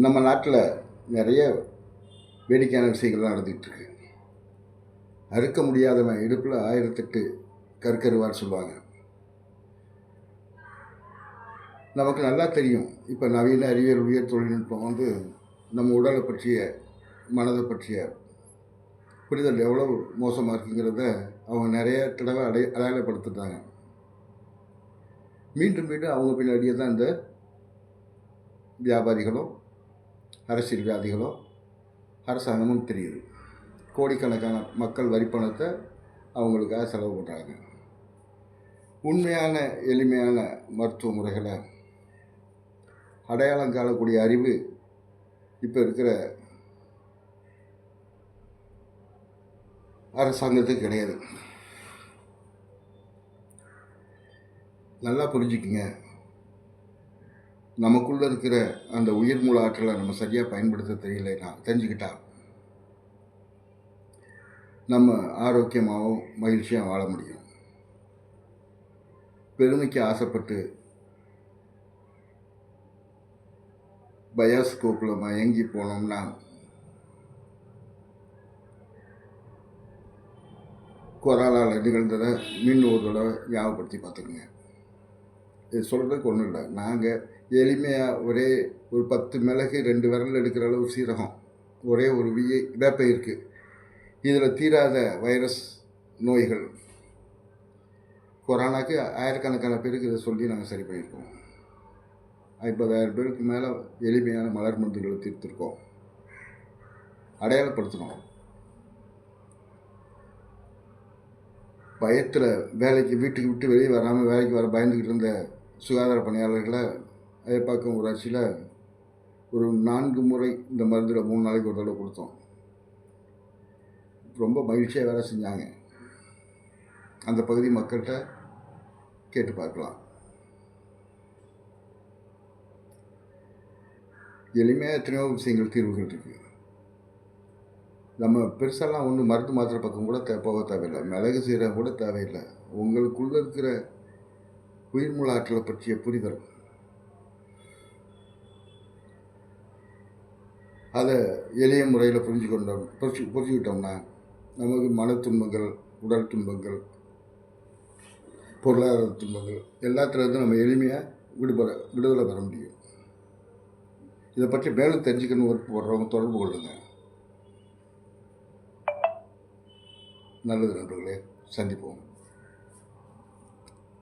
நம்ம நாட்டில் நிறைய வேடிக்கையான விஷயங்கள்லாம் நடந்துகிட்ருக்கு. அறுக்க முடியாதவன் இடுப்பில் 1008 கற்கருவான்னு சொல்லுவாங்க. நமக்கு நல்லா தெரியும், இப்போ நவீன அறிவியல் உயர் தொழில்நுட்பம் நம்ம உடலை பற்றிய மனதை பற்றிய புரிதல் எவ்வளவு மோசமாக இருக்குங்கிறத அவங்க நிறைய தடவை அடையாளப்படுத்துட்டாங்க. மீண்டும் மீண்டும் அவங்க பின்னாடியே தான் இந்த வியாபாரிகளோ அரசியல்வாதிகளோ அரசாங்கமும் தெரியுது. கோடிக்கணக்கான மக்கள் வரிப்பணத்தை அவங்களுக்காக செலவு பண்ணுறாங்க. உண்மையான எளிமையான மருத்துவ முறைகளை அடையாளம் காணக்கூடிய அறிவு இப்போ இருக்கிற அரசாங்கத்துக்கு கிடையாது. நல்லா புரிஞ்சுக்குங்க, நமக்குள்ளே இருக்கிற அந்த உயிர் மூல ஆற்றலை நம்ம சரியாக பயன்படுத்த தெரிஞ்சுக்கிட்டா நம்ம ஆரோக்கியமாகவும் மகிழ்ச்சியாக வாழ முடியும். பெருமைக்கு ஆசைப்பட்டு பயாஸ்கோப்பில் மயங்கி போனோம்னா கொரோனாவில் நிகழ்ந்ததை மீண்டும் ஒரு தடவை ஞாபகப்படுத்தி பார்த்துக்குங்க. இது சொல்கிறதுக்கு ஒன்றும் இல்லை. நாங்கள் எளிமையாக ஒரே ஒரு 10 மிளகு 2 விரல் எடுக்கிற அளவு சீரகம், ஒரே ஒரு வேப்பை இருக்குது. இதில் தீராத வைரஸ் நோய்கள், கொரோனாக்கு ஆயிரக்கணக்கான பேருக்கு இதை சொல்லி நாங்கள் சரி பண்ணியிருக்கோம். 50,000 பேருக்கு மேலே எளிமையான மலர் மருந்துகளை தீர்த்திருக்கோம். அடையாளப்படுத்தணும். பயத்தில் வீட்டுக்கு விட்டு வெளியே வராமல் வேலைக்கு வர பயந்துக்கிட்டு இருந்த சுகாதார பணியாளர்களை அயப்பாக்கம் ஊராட்சியில் ஒரு 4 முறை இந்த மருந்தில் 3 நாளைக்கு ஒரு தடவை கொடுத்தோம். ரொம்ப மகிழ்ச்சியாக வேலை செஞ்சாங்க. அந்த பகுதி மக்கள்கிட்ட கேட்டு பார்க்கலாம். எளிமையாக எத்தனையோ விஷயங்கள் தீர்வுகள் இருக்குது. நம்ம பெருசாலாம் மருந்து மாத்திரை பக்கம் கூட போக தேவையில்லை. மிளகு சீரகம் கூட தேவையில்லை. உங்களுக்குள்ளே இருக்கிற உயிர் மூல ஆற்றலை பற்றிய புரிதல், அதை எளிய முறையில் புரிஞ்சுக்கிட்டோம்னா நமக்கு மன துன்பங்கள், உடல் துன்பங்கள், பொருளாதார துன்பங்கள் எல்லாத்துலேருந்து நம்ம எளிமையாக விடுதலை பெற முடியும். இதை பற்றி மேலும் தெரிஞ்சுக்கணும் விருப்பப்படுறவங்க தொடர்பு கொள்ளுங்க. நல்லது நண்பர்களே, சந்திப்போம்.